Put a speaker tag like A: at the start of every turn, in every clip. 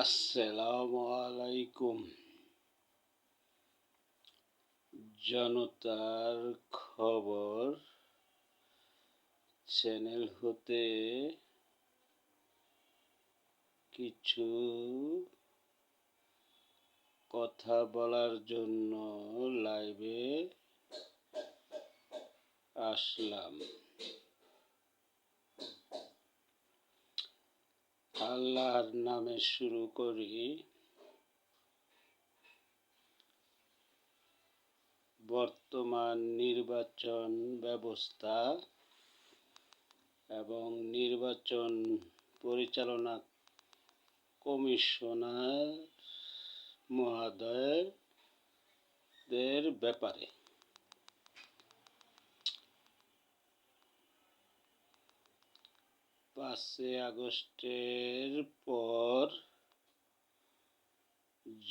A: আসসালামু আলাইকুম। জনতার খবর চ্যানেল হতে কিছু কথা বলার জন্য লাইভে আসলাম। আল্লাহর নামে শুরু করি। বর্তমান নির্বাচন ব্যবস্থা এবং নির্বাচন পরিচালনা কমিশনার মহোদয়দের ব্যাপারে 5 আগস্টের পর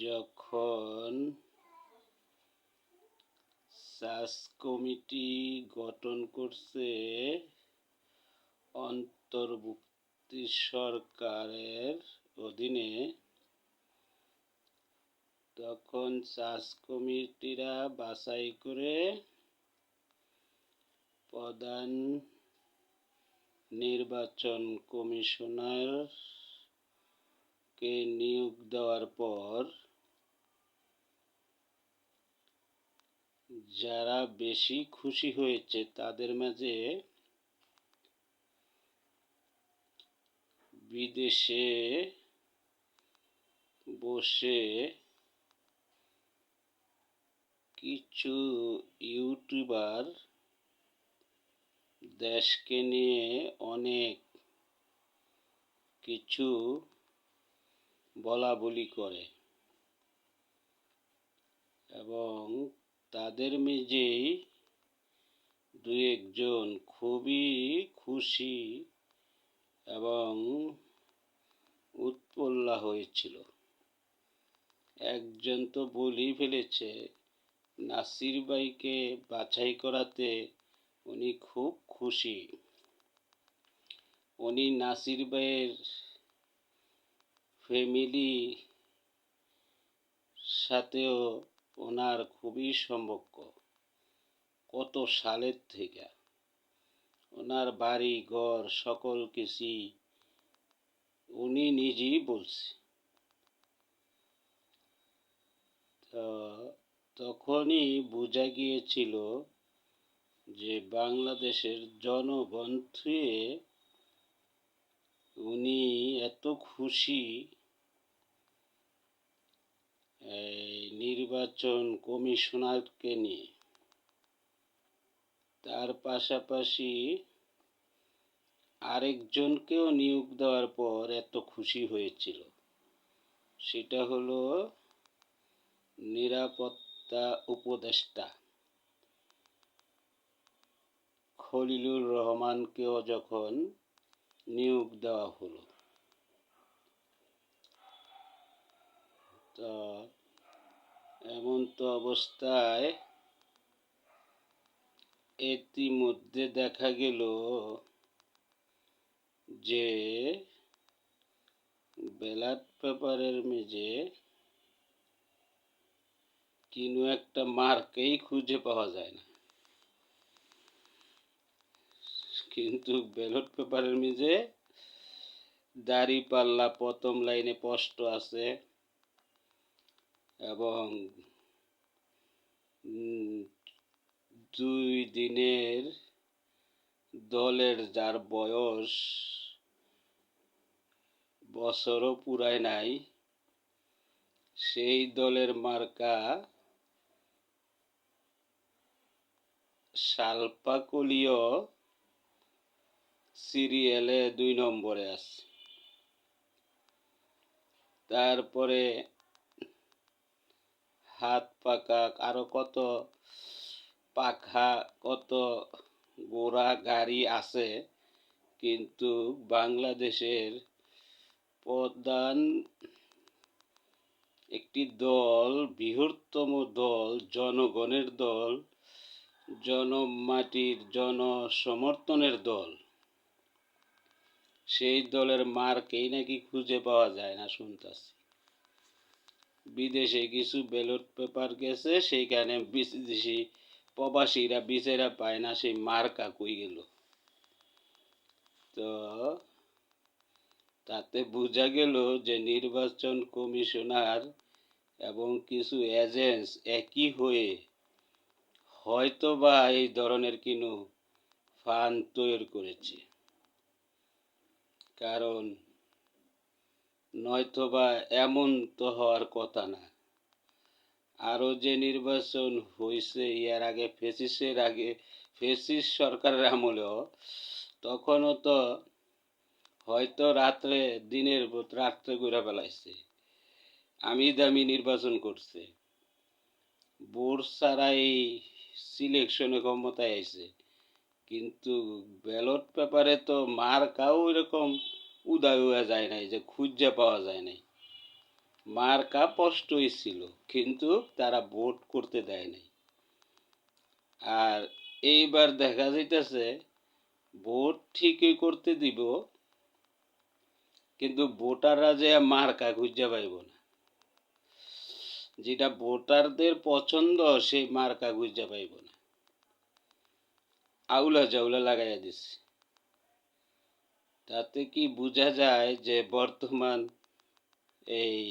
A: যখন সার্চ কমিটি গঠন করছে অন্তর্বর্তী সরকারের অধীনে, তখন সার্চ কমিটিরা বাছাই করে প্রধান নির্বাচন কমিশনারকে নিয়োগ দেওয়ার পর যারা বেশি খুশি হয়েছে তাদের মাঝে বিদেশে বসে কিছু ইউটিউবার দেশকে নিয়ে অনেক কিছু বলাবলি করে এবং তাদের মাঝেই দু একজন খুবই খুশি এবং উৎফুল্ল হয়েছিল। একজন তো বলেই ফেলেছে নাসির ভাইকে বাছাই করাতে উনি খুব খুশি। উনি নাসির ভাইয়ের ফ্যামিলি সাথেও ওনার খুবই সম্পর্ক, কত সালের থেকে ওনার বাড়ি ঘর সকল কিছুই উনি নিজেই বলছে। তখনই বোঝা গিয়েছিল যে বাংলাদেশের জনগণ থেকে উনি এত খুশি নির্বাচন কমিশনারকে নিয়ে। তার পাশাপাশি আরেকজনকেও নিয়োগ দেওয়ার পর এত খুশি হয়েছিল, সেটা হলো নিরাপত্তা উপদেষ্টা খলিলুর রহমানকেও যখন নিয়োগ দেওয়া হলো। তো এমন তো অবস্থায় ইতিমধ্যে দেখা গেল যে ব্যালট পেপারের মেঝে কোনো একটা মার্কেই খুঁজে পাওয়া যায় না, কিন্তু ব্যালট পেপারের মেঝে দাঁড়িপাল্লা প্রথম লাইনে স্পষ্ট আছে এবং 2 দিনের দলের যার বয়স বছরও পুরায় নাই, সেই দলের মার্কা সালপাকলীয় সিরিয়ালে 2 নম্বরে আছে। তারপরে হাত পাকা আরো কত পাখা কত গোড়া গাড়ি আছে, কিন্তু বাংলাদেশের প্রধান একটি দল, বৃহত্তম দল, জনগণের দল, জনমাটির জনসমর্থনের দল, সেই দলের মার্কেই নাকি খুঁজে পাওয়া যায় না শুনতাছি। বিদেশে কিছু ব্যালট পেপার গেছে, সেইখানে বিদেশি প্রবাসীরা বিচারা পায় না সেই মার্কা কই গেল। তো তাতে বোঝা গেল যে নির্বাচন কমিশনার এবং কিছু এজেন্টস একই হয়ে হয়তোবা এই ধরনের কোনো ফান্ড তৈরি করেছে। কারণ নয়তোবা এমন তো হওয়ার কথা না। আরও যে নির্বাচন হয়েছে এর আগে ফেসিস সরকারের আমলেও, তখনও তো হয়তো দিনের রাত্রে ঘুরে ফেলাইছে, আমি দামি নির্বাচন করছে, ভোট ছাড়াই সিলেকশনে ক্ষমতায় আইছে। কিন্তু ব্যালট পেপারে তো মার্কাও এরকম উদয় হয়ে যায় নাই যে খুঁজে পাওয়া যায় নাই। মার্কা স্পষ্টই ছিল, কিন্তু তারা ভোট করতে দেয় নাই। আর এইবার দেখা যাইতেছে ভোট ঠিকই করতে দিব, কিন্তু ভোটাররা যে মার্কা খুঁজে পাইব না। যেটা ভোটারদের পছন্দ সেই মার্কা খুঁজে পাইব না, আউলা জাউলা লাগাইয়া দিছে। তাতে কি বোঝা যায় যে বর্তমান এই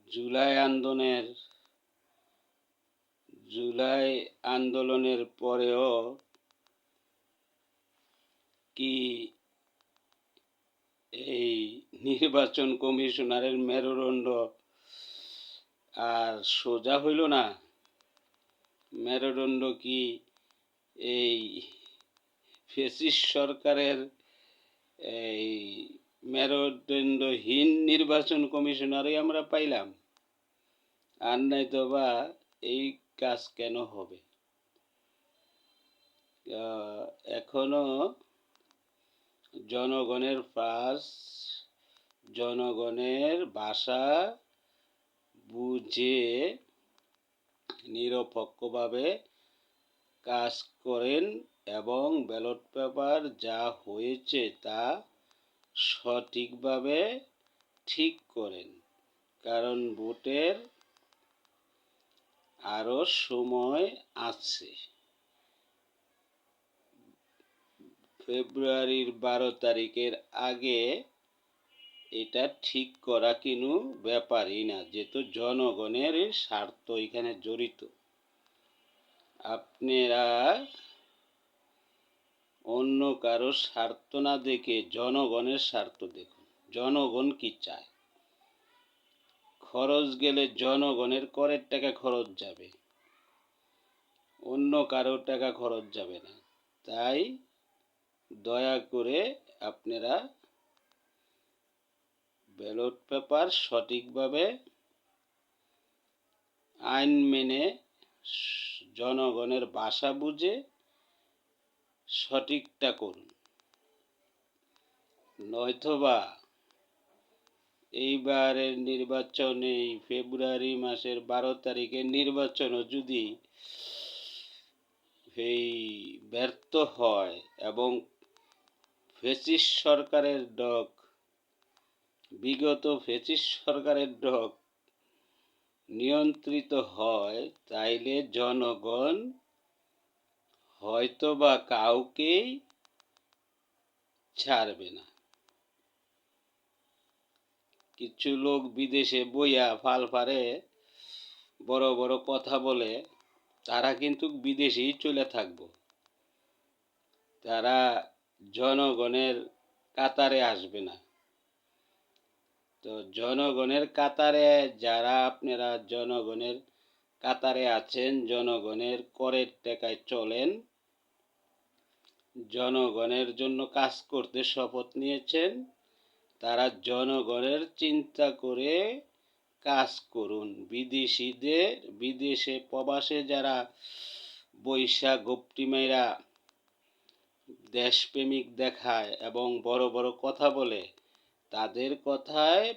A: জুলাই আন্দোলনের পরেও কি এই নির্বাচন কমিশনারের মেরুদণ্ড আর সোজা হইল না। মেরুদণ্ড কি এই ফ্যাসিস্ট সরকারের এই মেরুদণ্ডহীন নির্বাচন কমিশনারই আমরা পাইলাম। আর নয়তো বা এই কাজ কেন হবে? এখনো জনগণের পাস, জনগণের ভাষা বুঝে নিরপেক্ষভাবে কাজ করেন এবং ব্যালট পেপার যা হয়েছে তা সঠিকভাবে ঠিক করেন। কারণ ভোটের আরও সময় আছে। ফেব্রুয়ারির 12 তারিখের আগে এটা ঠিক করা কোনো ব্যাপারই না, যেহেতু জনগণের স্বার্থ এখানে জড়িত। আপনারা অন্য কারো স্বার্থ না দেখে জনগণের স্বার্থ দেখুন। জনগণ কি চায়? খরচ গেলে জনগণের করের টাকা খরচ যাবে, অন্য কারো টাকা খরচ যাবে না। তাই দয়া করে আপনারা ব্যালট পেপার সঠিকভাবে আইন মেনে জনগণের ভাষা বুঝে সঠিকটা করুন। নয়তোবা এইবারের নির্বাচন, এই ফেব্রুয়ারি মাসের 12 তারিখের নির্বাচনও যদি এই ব্যর্থ হয় এবং ফ্যাসিস্ট সরকারের ডগ, বিগত ফ্যাসিস্ট সরকারের ডগ নিয়ন্ত্রিত হয়, তাইলে জনগণ হয়তোবা কাউকেই ছাড়বে না। কিছু লোক বিদেশে বইয়া ফালফারে বড় বড় কথা বলে, তারা কিন্তু বিদেশেই চলে থাকবো। তারা জনগণের কাতারে আসবে না। তো জনগণের কাতারে যারা আপনারা জনগণের কাতারে আছেন, জনগণের করের টাকায় চলেন, জনগণের জন্য কাজ করতে শপথ নিয়েছেন, তারা জনগণের চিন্তা করে কাজ করুন। বিদেশে প্রবাসে যারা বৈশা গোপটি মেয়েরা দেশপ্রেমিক দেখায় এবং বড় বড় কথা বলে, তাদের কথায়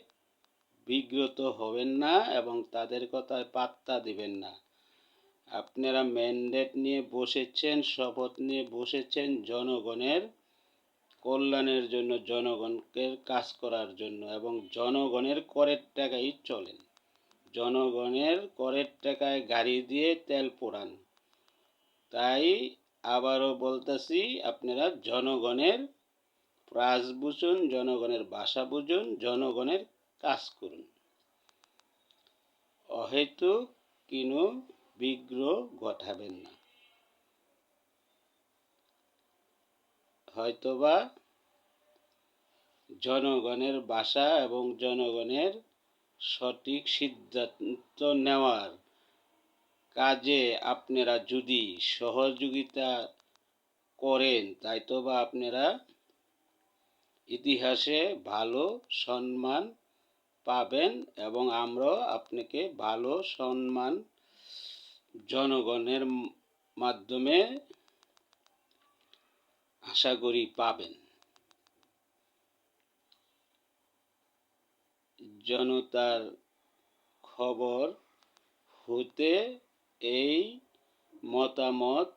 A: বিব্রত হবেন না এবং তাদের কথায় পাত্তা দিবেন না। আপনারা ম্যান্ডেট নিয়ে বসেছেন, শপথ নিয়ে বসেছেন জনগণের কল্যাণের জন্য, জনগণকে কাজ করার জন্য, এবং জনগণের করের টাকায় চলেন। জনগণের করের টাকায় গাড়ি দিয়ে তেল পোড়ান। তাই আবারও বলতেছি, আপনারা জনগণের প্রাস বুঝুন, জনগণের ভাষা বুঝুন, জনগণের কাজ করুন। অহেতুক কোনো বিগ্রহ ঘটাবেন না। হয়তোবা জনগণের ভাষা এবং জনগণের সঠিক সিদ্ধান্ত নেওয়ার কাজে আপনারা যদি সহযোগিতা করেন, তাইতোবা আপনারা ইতিহাসে ভালো সম্মান পাবেন, এবং আমরাও আপনাকে ভালো সম্মান জনগণের মাধ্যমে আশা করি পাবেন। জনতার খবর হতে এই মতামত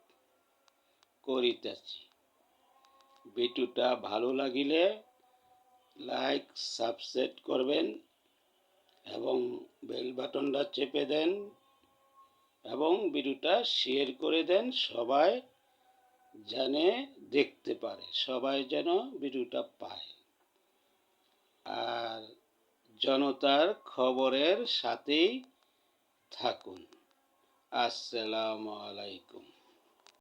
A: করিতেছি। ভিডিওটা ভালো লাগিলে লাইক, সাবস্ক্রাইব করবেন এবং বেল বাটনটা চেপে দেন এবং ভিডিওটা শেয়ার করে দেন, সবাই যেন দেখতে পারে, সবাই যেন ভিডিওটা পায়। আর জনতার খবরের সাথেই থাকুন। আসসালামু আলাইকুম।